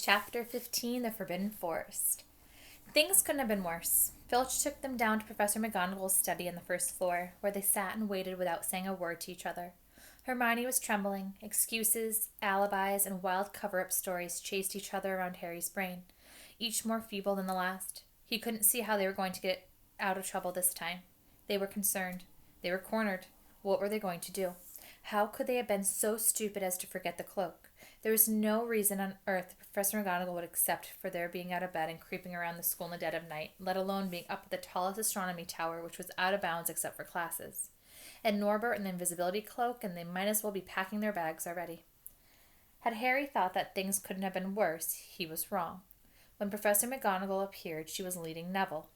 Chapter 15, The Forbidden Forest. Things couldn't have been worse. Filch took them down to Professor McGonagall's study on the first floor, where they sat and waited without saying a word to each other. Hermione was trembling. Excuses, alibis, and wild cover-up stories chased each other around Harry's brain, each more feeble than the last. He couldn't see how they were going to get out of trouble this time. They were concerned. They were cornered. What were they going to do? How could they have been so stupid as to forget the cloak? There was no reason on earth Professor McGonagall would accept for their being out of bed and creeping around the school in the dead of night, let alone being up at the tallest astronomy tower, which was out of bounds except for classes. And Norbert in the invisibility cloak, and they might as well be packing their bags already. Had Harry thought that things couldn't have been worse, he was wrong. When Professor McGonagall appeared, she was leading Neville.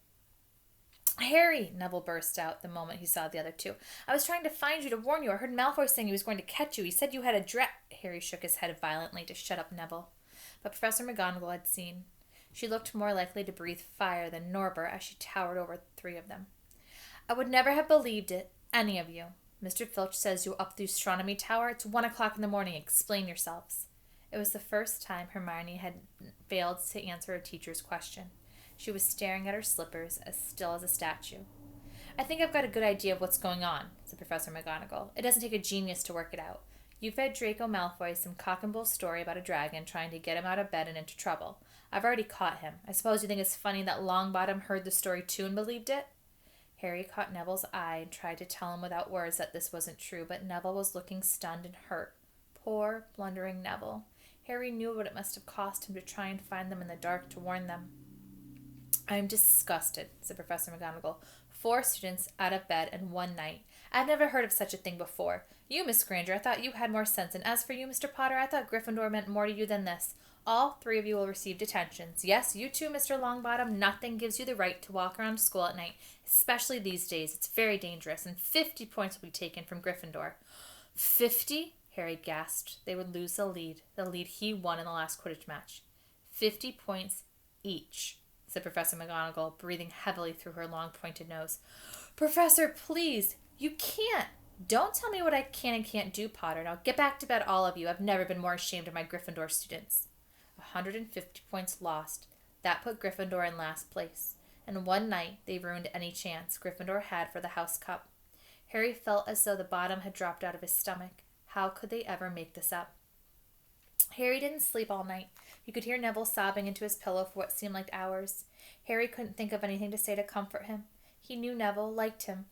"Harry!" Neville burst out the moment he saw the other two. "I was trying to find you to warn you. I heard Malfoy saying he was going to catch you. He said you had a Harry shook his head violently to shut up Neville. But Professor McGonagall had seen. She looked more likely to breathe fire than Norbert as she towered over the three of them. "I would never have believed it, any of you. Mr. Filch says you're up the astronomy tower. It's 1 o'clock in the morning. Explain yourselves." It was the first time Hermione had failed to answer a teacher's question. She was staring at her slippers, as still as a statue. "I think I've got a good idea of what's going on," said Professor McGonagall. "It doesn't take a genius to work it out. You fed Draco Malfoy some cock-and-bull story about a dragon trying to get him out of bed and into trouble. I've already caught him. I suppose you think it's funny that Longbottom heard the story too and believed it?" Harry caught Neville's eye and tried to tell him without words that this wasn't true, but Neville was looking stunned and hurt. Poor, blundering Neville. Harry knew what it must have cost him to try and find them in the dark to warn them. "I'm disgusted," said Professor McGonagall. 4 students out of bed in one night. I've never heard of such a thing before. You, Miss Granger, I thought you had more sense, and as for you, Mr. Potter, I thought Gryffindor meant more to you than this. All 3 of you will receive detentions. Yes, you too, Mr. Longbottom. Nothing gives you the right to walk around school at night, especially these days. It's very dangerous, and 50 points will be taken from Gryffindor." 50? Harry gasped. They would lose the lead he won in the last Quidditch match. 50 points each, said Professor McGonagall, breathing heavily through her long pointed nose. "Professor, please! You can't! Don't tell me what I can and can't do, Potter. Now get back to bed, all of you. I've never been more ashamed of my Gryffindor students." 150 points lost. That put Gryffindor in last place. And one night they ruined any chance Gryffindor had for the House Cup. Harry felt as though the bottom had dropped out of his stomach. How could they ever make this up? Harry didn't sleep all night. He could hear Neville sobbing into his pillow for what seemed like hours. Harry couldn't think of anything to say to comfort him. He knew Neville liked him,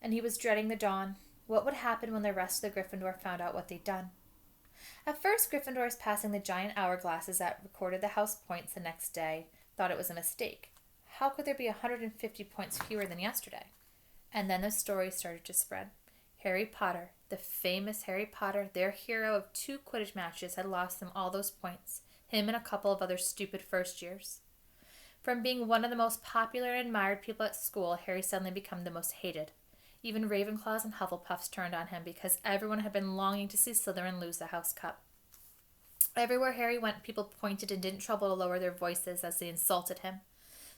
and he was dreading the dawn. What would happen when the rest of the Gryffindor found out what they'd done? At first, Gryffindors passing the giant hourglasses that recorded the house points the next day thought it was a mistake. How could there be 150 points fewer than yesterday? And then the story started to spread. Harry Potter, the famous Harry Potter, their hero of 2 Quidditch matches, had lost them all those points, him and a couple of other stupid first years. From being one of the most popular and admired people at school, Harry suddenly became the most hated. Even Ravenclaws and Hufflepuffs turned on him because everyone had been longing to see Slytherin lose the House Cup. Everywhere Harry went, people pointed and didn't trouble to lower their voices as they insulted him.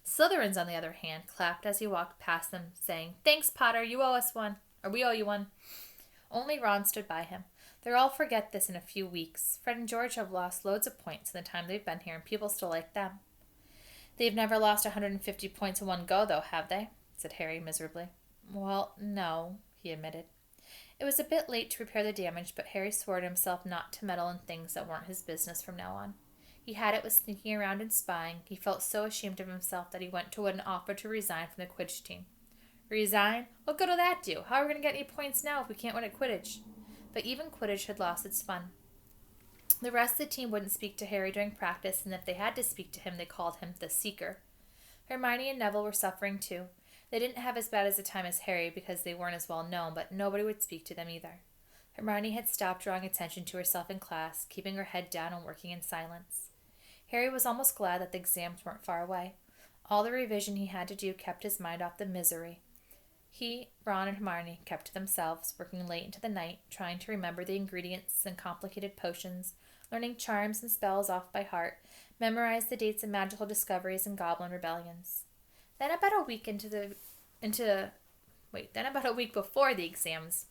Slytherins, on the other hand, clapped as he walked past them, saying, "Thanks, Potter, you owe us one. Or we owe you one." Only Ron stood by him. They'll all forget this in a few weeks. Fred and George have lost loads of points in the time they've been here, and people still like them. "They've never lost 150 points in one go, though, have they?" said Harry miserably. "Well, no," he admitted. It was a bit late to repair the damage, but Harry swore to himself not to meddle in things that weren't his business from now on. He had it with sneaking around and spying. He felt so ashamed of himself that he went to Wood and offered to resign from the Quidditch team. Resign? What good will that do? How are we going to get any points now if we can't win at Quidditch? But even Quidditch had lost its fun. The rest of the team wouldn't speak to Harry during practice, and if they had to speak to him, they called him the Seeker. Hermione and Neville were suffering too. They didn't have as bad as a time as Harry because they weren't as well known, but nobody would speak to them either. Hermione had stopped drawing attention to herself in class, keeping her head down and working in silence. Harry was almost glad that the exams weren't far away. All the revision he had to do kept his mind off the misery. He, Ron, and Hermione kept to themselves, working late into the night, trying to remember the ingredients and complicated potions, learning charms and spells off by heart, memorized the dates of magical discoveries and goblin rebellions. Then about a week before the exams,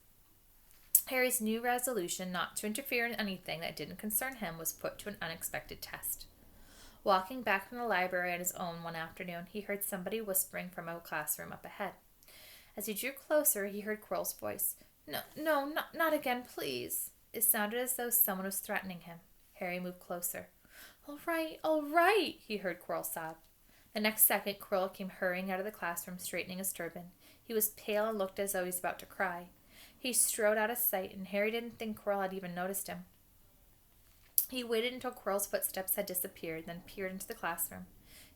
Harry's new resolution not to interfere in anything that didn't concern him was put to an unexpected test. Walking back from the library on his own one afternoon, he heard somebody whispering from a classroom up ahead. As he drew closer, he heard Quirrell's voice. No, not again, please. It sounded as though someone was threatening him. Harry moved closer. All right, he heard Quirrell sob. The next second, Quirrell came hurrying out of the classroom, straightening his turban. He was pale and looked as though he was about to cry. He strode out of sight, and Harry didn't think Quirrell had even noticed him. He waited until Quirrell's footsteps had disappeared, then peered into the classroom.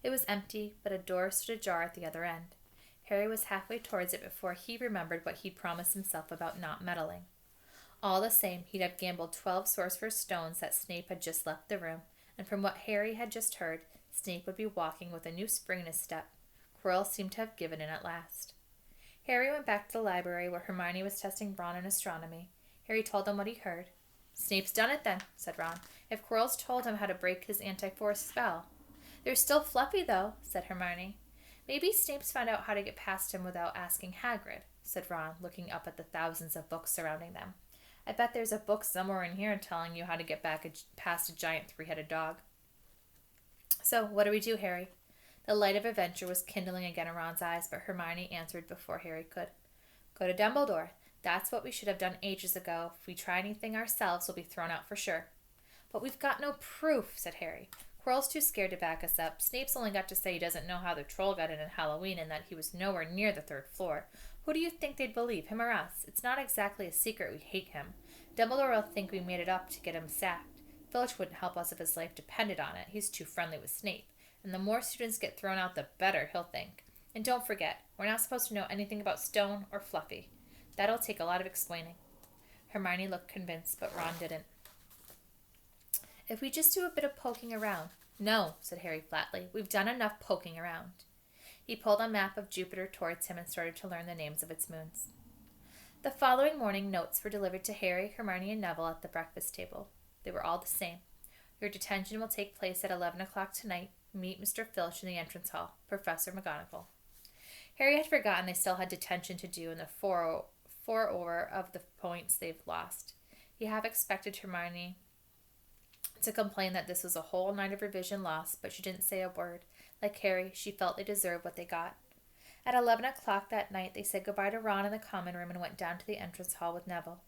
It was empty, but a door stood ajar at the other end. Harry was halfway towards it before he remembered what he'd promised himself about not meddling. All the same, he'd have gambled 12 Sorcerer's Stones that Snape had just left the room, and from what Harry had just heard, Snape would be walking with a new spring in his step. Quirrell seemed to have given in at last. Harry went back to the library where Hermione was testing Ron in astronomy. Harry told them what he heard. Snape's done it then, said Ron. If Quirrell's told him how to break his anti-force spell. There's still Fluffy, though, said Hermione. Maybe Snape's found out how to get past him without asking Hagrid, said Ron, looking up at the thousands of books surrounding them. I bet there's a book somewhere in here telling you how to get past a giant three-headed dog. So, what do we do, Harry? The light of adventure was kindling again in Ron's eyes, but Hermione answered before Harry could. Go to Dumbledore. That's what we should have done ages ago. If we try anything ourselves, we'll be thrown out for sure. But we've got no proof, said Harry. Quirrell's too scared to back us up. Snape's only got to say he doesn't know how the troll got in on Halloween and that he was nowhere near the 3rd floor. Who do you think they'd believe, him or us? It's not exactly a secret we hate him. Dumbledore will think we made it up to get him sacked. Filch wouldn't help us if his life depended on it. He's too friendly with Snape. And the more students get thrown out, the better, he'll think. And don't forget, we're not supposed to know anything about Stone or Fluffy. That'll take a lot of explaining. Hermione looked convinced, but Ron didn't. If we just do a bit of poking around. No, said Harry flatly. We've done enough poking around. He pulled a map of Jupiter towards him and started to learn the names of its moons. The following morning, notes were delivered to Harry, Hermione, and Neville at the breakfast table. They were all the same. Your detention will take place at 11 o'clock tonight. Meet Mr. Filch in the entrance hall. Professor McGonagall. Harry had forgotten they still had detention to do in the 4 of the points they've lost. He half expected Hermione to complain that this was a whole night of revision lost, but she didn't say a word. Like Harry, she felt they deserved what they got. At 11 o'clock that night, they said goodbye to Ron in the common room and went down to the entrance hall with Neville.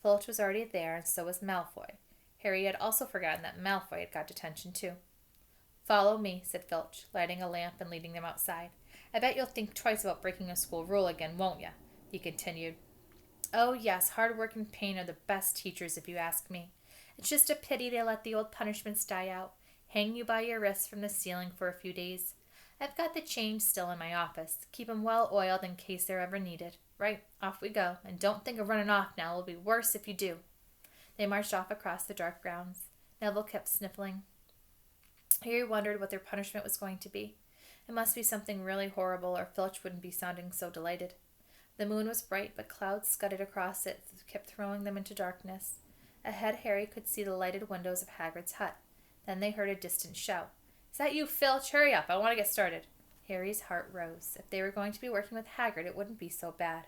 Filch was already there, and so was Malfoy. Harry had also forgotten that Malfoy had got detention too. Follow me, said Filch, lighting a lamp and leading them outside. I bet you'll think twice about breaking a school rule again, won't you? He continued. Oh, yes, hard work and pain are the best teachers, if you ask me. It's just a pity they let the old punishments die out. Hang you by your wrists from the ceiling for a few days. I've got the chains still in my office. Keep 'em well oiled in case they're ever needed. Right, off we go. And don't think of running off now. It'll be worse if you do. They marched off across the dark grounds. Neville kept sniffling. Harry wondered what their punishment was going to be. It must be something really horrible, or Filch wouldn't be sounding so delighted. The moon was bright, but clouds scudded across it, kept throwing them into darkness. Ahead, Harry could see the lighted windows of Hagrid's hut. Then they heard a distant shout. Is that you, Filch? Hurry up, I want to get started. Harry's heart rose. If they were going to be working with Hagrid, it wouldn't be so bad.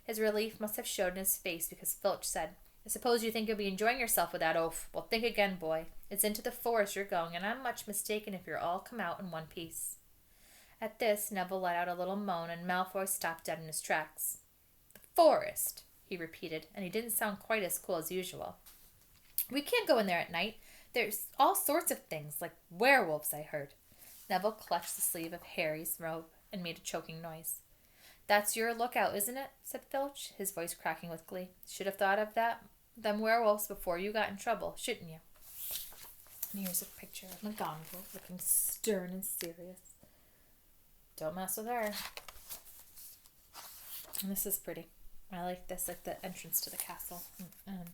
His relief must have showed in his face because Filch said, I suppose you think you'll be enjoying yourself with that oaf. Well, think again, boy. It's into the forest you're going, and I'm much mistaken if you'll all come out in one piece. At this, Neville let out a little moan, and Malfoy stopped dead in his tracks. The forest, he repeated, and he didn't sound quite as cool as usual. We can't go in there at night. There's all sorts of things, like werewolves, I heard. Neville clutched the sleeve of Harry's robe and made a choking noise. That's your lookout, isn't it? Said Filch, his voice cracking with glee. Should have thought of them werewolves before you got in trouble, shouldn't you? And here's a picture of McGonagall looking stern and serious. Don't mess with her. And this is pretty. I like this, like the entrance to the castle. And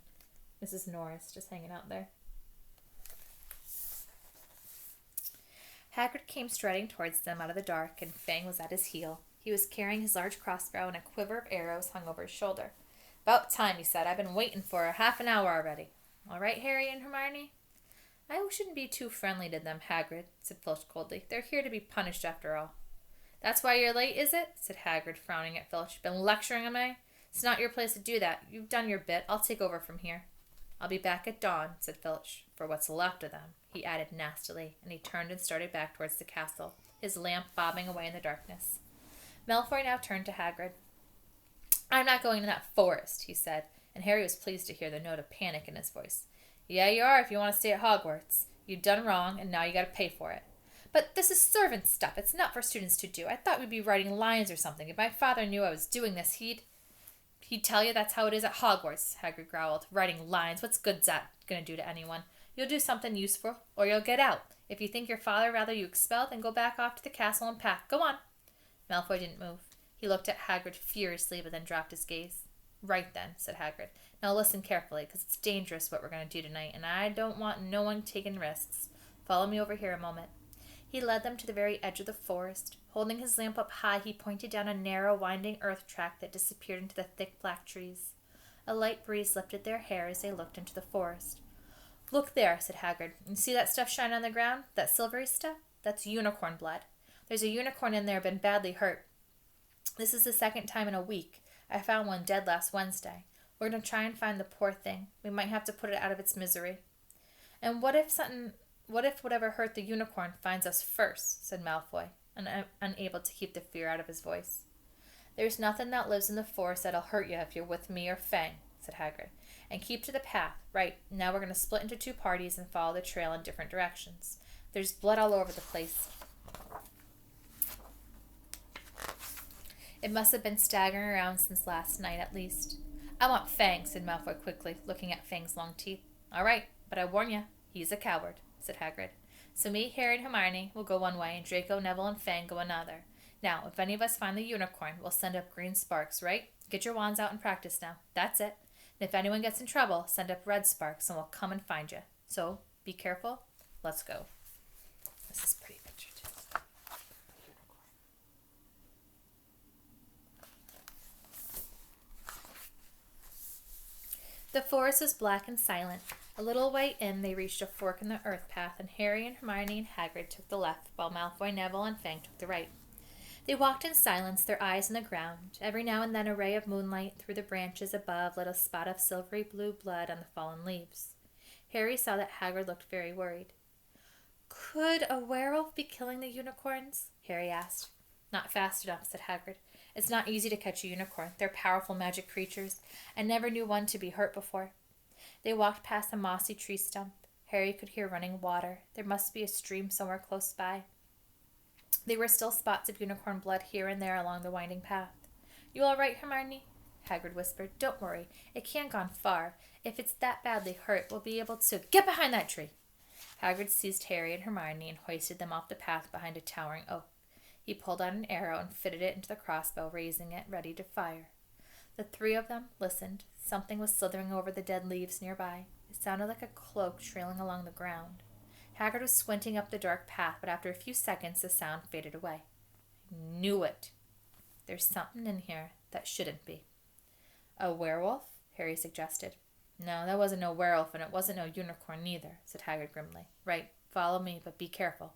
Mrs. Norris just hanging out there. Hagrid came striding towards them out of the dark, and Fang was at his heel. He was carrying his large crossbow, and a quiver of arrows hung over his shoulder. About time, he said. I've been waiting for half an hour already. All right, Harry and Hermione? I shouldn't be too friendly to them, Hagrid, said Filch coldly. They're here to be punished after all. That's why you're late, is it? Said Hagrid, frowning at Filch. Been lecturing him, eh? It's not your place to do that. You've done your bit. I'll take over from here. I'll be back at dawn, said Filch, for what's left of them, he added nastily, and he turned and started back towards the castle, his lamp bobbing away in the darkness. Malfoy now turned to Hagrid. I'm not going to that forest, he said, and Harry was pleased to hear the note of panic in his voice. Yeah, you are if you want to stay at Hogwarts. You've done wrong, and now you gotta pay for it. But this is servant stuff. It's not for students to do. I thought we'd be writing lines or something. If my father knew I was doing this, he'd tell you that's how it is at Hogwarts, Hagrid growled. Writing lines, what's good's that gonna do to anyone? You'll do something useful, or you'll get out. If you think your father rather you expelled, then go back off to the castle and pack. Go on. Malfoy didn't move. He looked at Hagrid furiously, but then dropped his gaze. Right then, said Hagrid. Now listen carefully, because it's dangerous what we're going to do tonight, and I don't want no one taking risks. Follow me over here a moment. He led them to the very edge of the forest. Holding his lamp up high, he pointed down a narrow, winding earth track that disappeared into the thick black trees. A light breeze lifted their hair as they looked into the forest. Look there, said Hagrid. You see that stuff shining on the ground? That silvery stuff? That's unicorn blood. There's a unicorn in there been badly hurt. This is the second time in a week. I found one dead last Wednesday. We're going to try and find the poor thing. We might have to put it out of its misery. And what if whatever hurt the unicorn finds us first, said Malfoy, unable to keep the fear out of his voice. There's nothing that lives in the forest that'll hurt you if you're with me or Fang, said Hagrid. And keep to the path. Right, now we're going to split into two parties and follow the trail in different directions. There's blood all over the place. It must have been staggering around since last night, at least. I want Fang, said Malfoy quickly, looking at Fang's long teeth. All right, but I warn you, he's a coward, said Hagrid. So me, Harry, and Hermione will go one way, and Draco, Neville, and Fang go another. Now, if any of us find the unicorn, we'll send up green sparks, right? Get your wands out and practice now. That's it. And if anyone gets in trouble, send up red sparks, and we'll come and find you. So, be careful. Let's go. This is pretty picture, too. The forest was black and silent. A little way in, they reached a fork in the earth path, and Harry and Hermione and Hagrid took the left, while Malfoy, Neville, and Fang took the right. They walked in silence, their eyes on the ground. Every now and then a ray of moonlight through the branches above lit a spot of silvery blue blood on the fallen leaves. Harry saw that Hagrid looked very worried. Could a werewolf be killing the unicorns? Harry asked. Not fast enough, said Hagrid. It's not easy to catch a unicorn. They're powerful magic creatures. I never knew one to be hurt before. They walked past a mossy tree stump. Harry could hear running water. There must be a stream somewhere close by. There were still spots of unicorn blood here and there along the winding path. You all right, Hermione? Hagrid whispered. Don't worry. It can't gone far. If it's that badly hurt, we'll be able to... Get behind that tree! Hagrid seized Harry and Hermione and hoisted them off the path behind a towering oak. He pulled out an arrow and fitted it into the crossbow, raising it, ready to fire. The three of them listened. Something was slithering over the dead leaves nearby. It sounded like a cloak trailing along the ground. Hagrid was squinting up the dark path, but after a few seconds the sound faded away. I knew it. There's something in here that shouldn't be. A werewolf? Harry suggested. No, that wasn't no werewolf, and it wasn't no unicorn neither, said Hagrid grimly. Right, follow me, but be careful.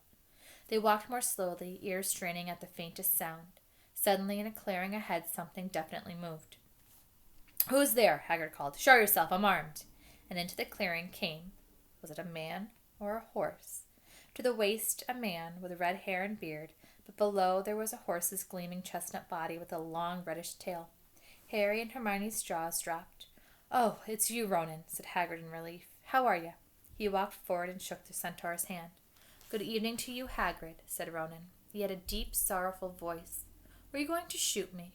They walked more slowly, ears straining at the faintest sound. Suddenly, in a clearing ahead, something definitely moved. Who's there? Hagrid called. Show yourself, I'm armed. And into the clearing came, was it a man or a horse? To the waist, a man with red hair and beard, but below there was a horse's gleaming chestnut body with a long reddish tail. Harry and Hermione's jaws dropped. Oh, it's you, Ronan, said Hagrid in relief. How are you? He walked forward and shook the centaur's hand. Good evening to you, Hagrid, said Ronan. He had a deep, sorrowful voice. Were you going to shoot me?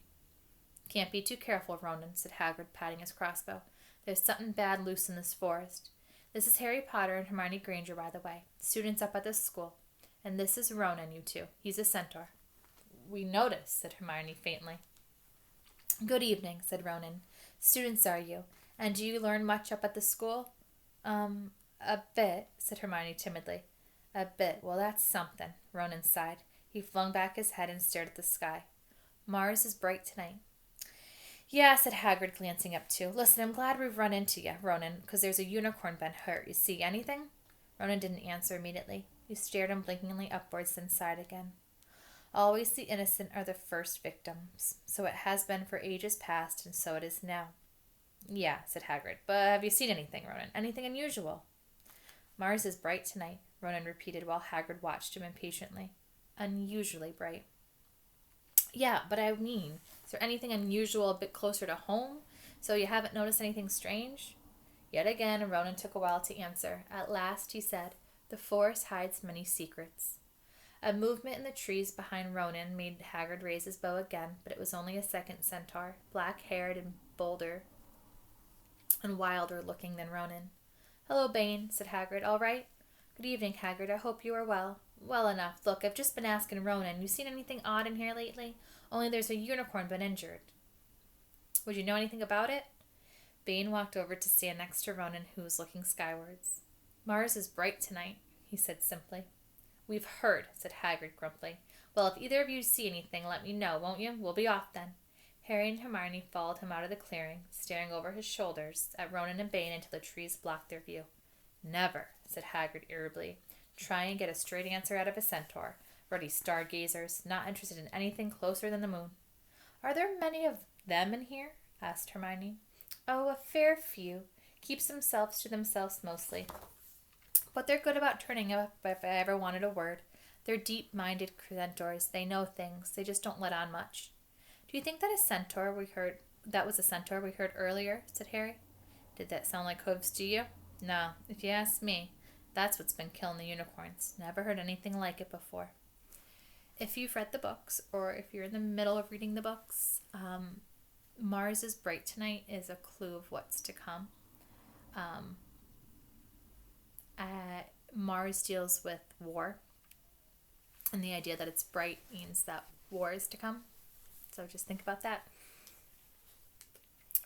Can't be too careful, Ronan, said Hagrid, patting his crossbow. There's something bad loose in this forest. This is Harry Potter and Hermione Granger, by the way, students up at this school. And this is Ronan, you two. He's a centaur. We noticed, said Hermione faintly. Good evening, said Ronan. Students are you? And do you learn much up at the school? A bit, said Hermione timidly. A bit. Well, that's something, Ronan sighed. He flung back his head and stared at the sky. Mars is bright tonight. Yeah, said Hagrid, glancing up too. Listen, I'm glad we've run into you, Ronan, because there's a unicorn been hurt. You see anything? Ronan didn't answer immediately. He stared unblinkingly upwards, then sighed again. Always the innocent are the first victims. So it has been for ages past, and so it is now. Yeah, said Hagrid, but have you seen anything, Ronan? Anything unusual? Mars is bright tonight, Ronan repeated while Hagrid watched him impatiently. Unusually bright. Yeah, but I mean, is there anything unusual a bit closer to home? So you haven't noticed anything strange? Yet again, Ronan took a while to answer. At last he said, "The forest hides many secrets." A movement in the trees behind Ronan made Hagrid raise his bow again, but it was only a second centaur, black-haired and bolder and wilder looking than Ronan. "Hello, Bane," said Hagrid. "All right?" "Good evening, Hagrid. I hope you are well." "Well enough. Look, I've just been asking Ronan. You seen anything odd in here lately? Only there's a unicorn been injured." "Would you know anything about it?" Bane walked over to stand next to Ronan, who was looking skywards. "Mars is bright tonight," he said simply. "We've heard," said Hagrid grumpily. "Well, if either of you see anything, let me know, won't you? We'll be off then." Harry and Hermione followed him out of the clearing, staring over his shoulders at Ronan and Bane until the trees blocked their view. "Never," said Hagrid irritably. "Try and get a straight answer out of a centaur. Ruddy stargazers, not interested in anything closer than the moon." "Are there many of them in here?" asked Hermione. "Oh, a fair few. Keeps themselves to themselves mostly. But they're good about turning up if I ever wanted a word. They're deep-minded centaurs. They know things. They just don't let on much." "Do you think that was a centaur we heard earlier?" said Harry. "Did that sound like hooves to you?" "No, if you ask me. That's what's been killing the unicorns. Never heard anything like it before." If you've read the books, or if you're in the middle of reading the books, Mars is bright tonight is a clue of what's to come. Mars deals with war, and the idea that it's bright means that war is to come. So just think about that.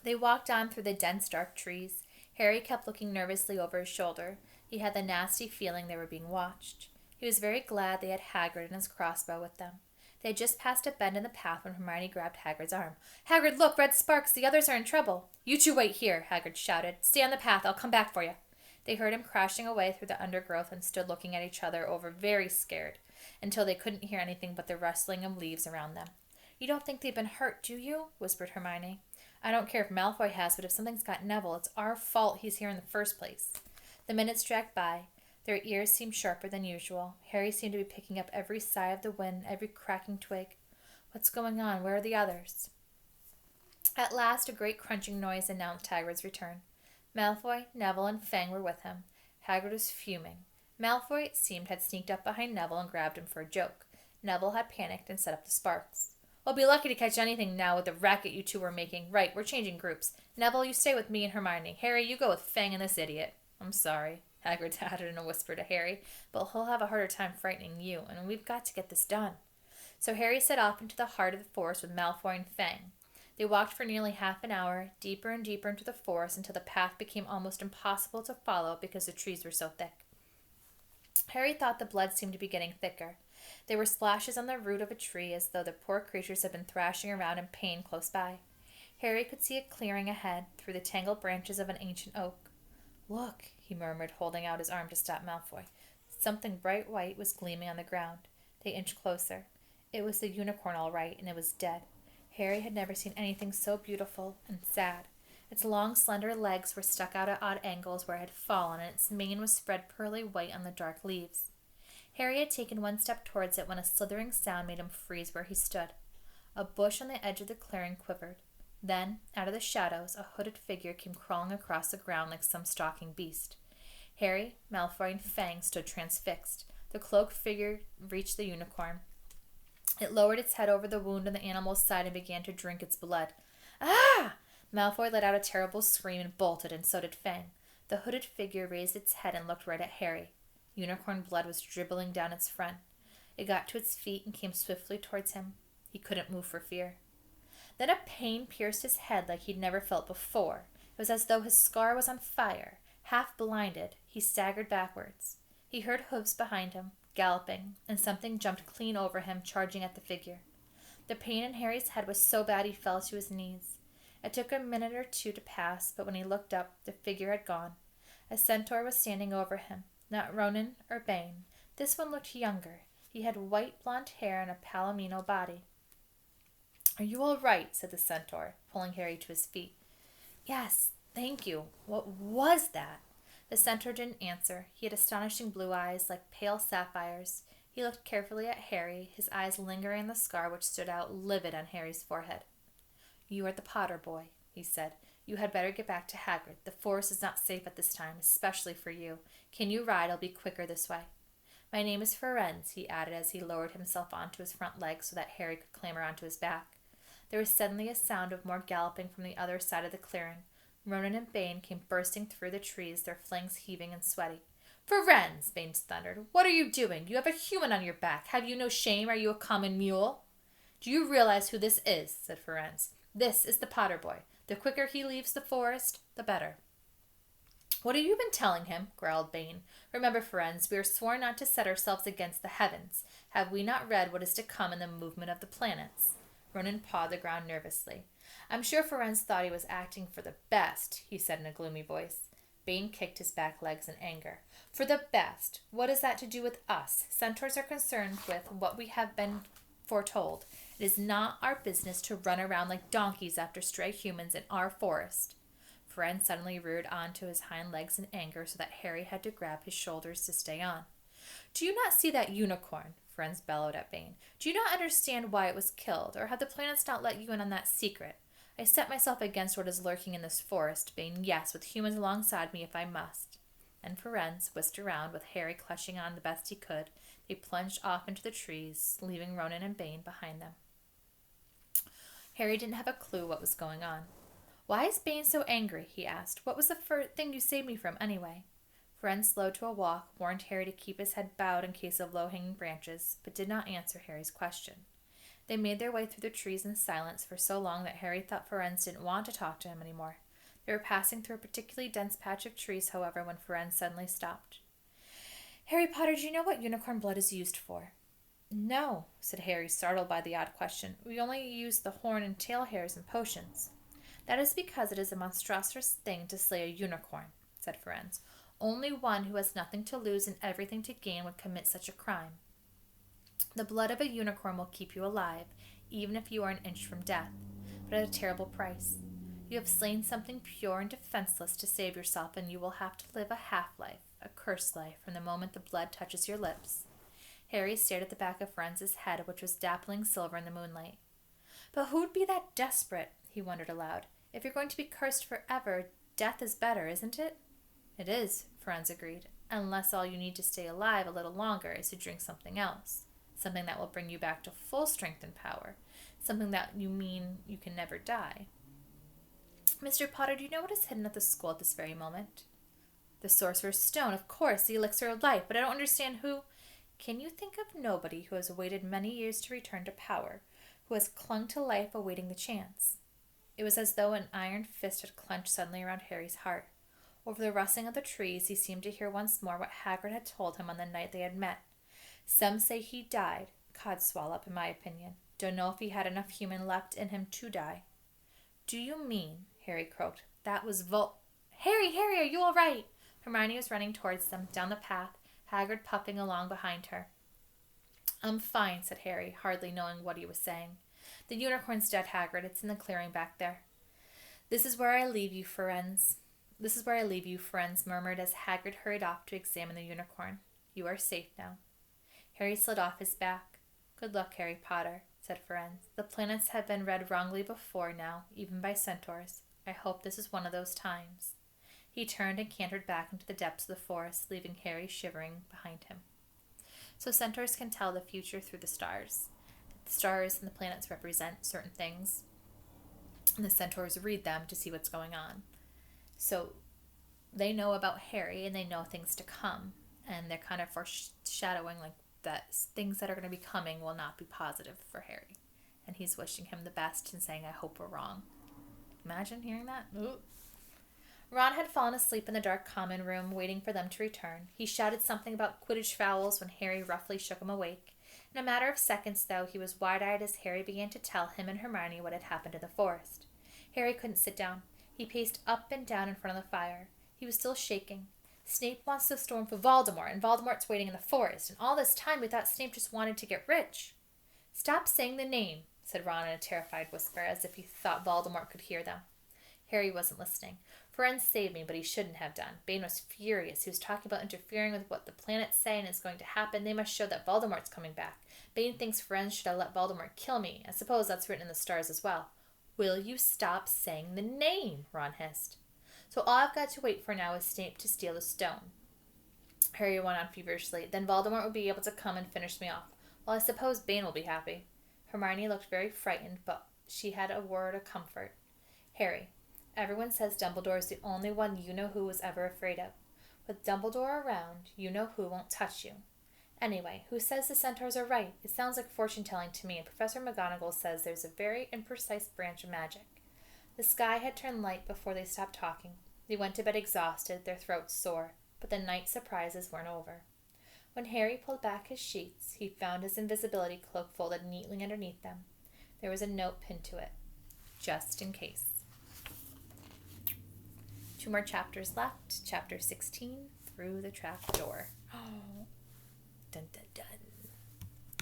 They walked on through the dense, dark trees. Harry kept looking nervously over his shoulder. He had the nasty feeling they were being watched. He was very glad they had Hagrid and his crossbow with them. They had just passed a bend in the path when Hermione grabbed Hagrid's arm. "Hagrid, look! Red sparks! The others are in trouble!" "You two wait here," Hagrid shouted. "Stay on the path. I'll come back for you." They heard him crashing away through the undergrowth and stood looking at each other over very scared, until they couldn't hear anything but the rustling of leaves around them. "You don't think they've been hurt, do you?" whispered Hermione. "I don't care if Malfoy has, but if something's got Neville, it's our fault he's here in the first place." The minutes dragged by. Their ears seemed sharper than usual. Harry seemed to be picking up every sigh of the wind, every cracking twig. "What's going on? Where are the others?" At last a great crunching noise announced Hagrid's return. Malfoy, Neville, and Fang were with him. Hagrid was fuming. Malfoy, it seemed, had sneaked up behind Neville and grabbed him for a joke. Neville had panicked and set up the sparks. "We'll be lucky to catch anything now with the racket you two are making. Right, we're changing groups. Neville, you stay with me and Hermione. Harry, you go with Fang and this idiot." "I'm sorry," Hagrid added in a whisper to Harry, "but he'll have a harder time frightening you, and we've got to get this done." So Harry set off into the heart of the forest with Malfoy and Fang. They walked for nearly half an hour, deeper and deeper into the forest, until the path became almost impossible to follow because the trees were so thick. Harry thought the blood seemed to be getting thicker. There were splashes on the root of a tree, as though the poor creatures had been thrashing around in pain close by. Harry could see a clearing ahead, through the tangled branches of an ancient oak. "Look," he murmured, holding out his arm to stop Malfoy. Something bright white was gleaming on the ground. They inched closer. It was the unicorn all right, and it was dead. Harry had never seen anything so beautiful and sad. Its long, slender legs were stuck out at odd angles where it had fallen, and its mane was spread pearly white on the dark leaves. Harry had taken one step towards it when a slithering sound made him freeze where he stood. A bush on the edge of the clearing quivered. Then, out of the shadows, a hooded figure came crawling across the ground like some stalking beast. Harry, Malfoy, and Fang stood transfixed. The cloaked figure reached the unicorn. It lowered its head over the wound on the animal's side and began to drink its blood. "Ah!" Malfoy let out a terrible scream and bolted, and so did Fang. The hooded figure raised its head and looked right at Harry. Unicorn blood was dribbling down its front. It got to its feet and came swiftly towards him. He couldn't move for fear. Then a pain pierced his head like he'd never felt before. It was as though his scar was on fire. Half blinded, he staggered backwards. He heard hoofs behind him, galloping, and something jumped clean over him, charging at the figure. The pain in Harry's head was so bad he fell to his knees. It took a minute or two to pass, but when he looked up, the figure had gone. A centaur was standing over him, not Ronan or Bane. This one looked younger. He had white blonde hair and a palomino body. "Are you all right?" said the centaur, pulling Harry to his feet. "Yes, thank you. What was that?" The centaur didn't answer. He had astonishing blue eyes, like pale sapphires. He looked carefully at Harry, his eyes lingering on the scar which stood out livid on Harry's forehead. "You are the Potter boy," he said. "You had better get back to Hagrid. The forest is not safe at this time, especially for you. Can you ride? I'll be quicker this way." "My name is Firenze," he added as he lowered himself onto his front legs so that Harry could clamber onto his back. There was suddenly a sound of more galloping from the other side of the clearing. Ronan and Bane came bursting through the trees, their flanks heaving and sweaty. "Firenze!" Bane thundered. "What are you doing? You have a human on your back. Have you no shame? Are you a common mule?" "Do you realize who this is?" said Firenze. "This is the Potter boy. The quicker he leaves the forest, the better." "What have you been telling him?" growled Bane. "Remember, Firenze, we are sworn not to set ourselves against the heavens. Have we not read what is to come in the movement of the planets?" Ronan pawed the ground nervously. "I'm sure Firenze thought he was acting for the best," he said in a gloomy voice. Bane kicked his back legs in anger. "For the best? What has that to do with us? Centaurs are concerned with what we have been foretold. It is not our business to run around like donkeys after stray humans in our forest." Firenze suddenly reared onto his hind legs in anger so that Harry had to grab his shoulders to stay on. "Do you not see that unicorn?" Firenze bellowed at Bane. "Do you not understand why it was killed, or have the planets not let you in on that secret? I set myself against what is lurking in this forest, Bane, yes, with humans alongside me if I must." And Firenze whisked around, with Harry clutching on the best he could. They plunged off into the trees, leaving Ronan and Bane behind them. Harry didn't have a clue what was going on. "Why is Bane so angry?" he asked. "What was the thing you saved me from, anyway?" Firenze slowed to a walk, warned Harry to keep his head bowed in case of low-hanging branches, but did not answer Harry's question. They made their way through the trees in silence for so long that Harry thought Firenze didn't want to talk to him anymore. They were passing through a particularly dense patch of trees, however, when Firenze suddenly stopped. "Harry Potter, do you know what unicorn blood is used for?" "No," said Harry, startled by the odd question. "We only use the horn and tail hairs in potions." "That is because it is a monstrous thing to slay a unicorn," said Firenze. "Only one who has nothing to lose and everything to gain would commit such a crime. The blood of a unicorn will keep you alive, even if you are an inch from death, but at a terrible price. You have slain something pure and defenseless to save yourself, and you will have to live a half-life, a cursed life, from the moment the blood touches your lips." Harry stared at the back of Firenze's head, which was dappling silver in the moonlight. "But who'd be that desperate?" he wondered aloud. "If you're going to be cursed forever, death is better, isn't it?" "It is," Firenze agreed, "unless all you need to stay alive a little longer is to drink something else. Something that will bring you back to full strength and power. Something that you mean you can never die." "Mr. Potter, do you know what is hidden at the school at this very moment?" "The Sorcerer's Stone, of course, the elixir of life, but I don't understand who—" "Can you think of nobody who has waited many years to return to power, who has clung to life awaiting the chance?" It was as though an iron fist had clenched suddenly around Harry's heart. Over the rustling of the trees he seemed to hear once more what Hagrid had told him on the night they had met. "Some say he died. Codswallop, in my opinion. Don't know if he had enough human left in him to die." "Do you mean," Harry croaked, "that was Harry, are you all right?" Hermione was running towards them, down the path, Hagrid puffing along behind her. "I'm fine," said Harry, hardly knowing what he was saying. "The unicorn's dead, Hagrid. It's in the clearing back there." This is where I leave you, Firenze," murmured as Hagrid hurried off to examine the unicorn. "You are safe now." Harry slid off his back. "Good luck, Harry Potter," said Firenze. "The planets have been read wrongly before now, even by centaurs. I hope this is one of those times." He turned and cantered back into the depths of the forest, leaving Harry shivering behind him. So centaurs can tell the future through the stars. The stars and the planets represent certain things, and the centaurs read them to see what's going on. So they know about Harry, and they know things to come, and they're kind of foreshadowing like that things that are going to be coming will not be positive for Harry. And he's wishing him the best and saying, "I hope we're wrong." Imagine hearing that. Ooh. Ron had fallen asleep in the dark common room, waiting for them to return. He shouted something about Quidditch fouls when Harry roughly shook him awake. In a matter of seconds, though, he was wide-eyed as Harry began to tell him and Hermione what had happened in the forest. Harry couldn't sit down. He paced up and down in front of the fire. He was still shaking. Snape wants the storm for Voldemort, and Voldemort's waiting in the forest, and all this time we thought Snape just wanted to get rich. Stop saying the name, said Ron in a terrified whisper, as if he thought Voldemort could hear them. Harry wasn't listening. Firenze saved me, but he shouldn't have done. Bane was furious. He was talking about interfering with what the planets say and is going to happen. They must show that Voldemort's coming back. Bane thinks Firenze should have let Voldemort kill me. I suppose that's written in the stars as well. Will you stop saying the name? Ron hissed. So all I've got to wait for now is Snape to steal the stone. Harry went on feverishly. Then Voldemort will be able to come and finish me off. Well, I suppose Bane will be happy. Hermione looked very frightened, but she had a word of comfort. Harry, everyone says Dumbledore is the only one you-know-who was ever afraid of. With Dumbledore around, you-know-who won't touch you. Anyway, who says the centaurs are right? It sounds like fortune-telling to me, and Professor McGonagall says there's a very imprecise branch of magic. The sky had turned light before they stopped talking. They went to bed exhausted, their throats sore, but the night surprises weren't over. When Harry pulled back his sheets, he found his invisibility cloak folded neatly underneath them. There was a note pinned to it, just in case. 2 more chapters left. Chapter 16, Through the Trap Door. Oh, dun dun dun.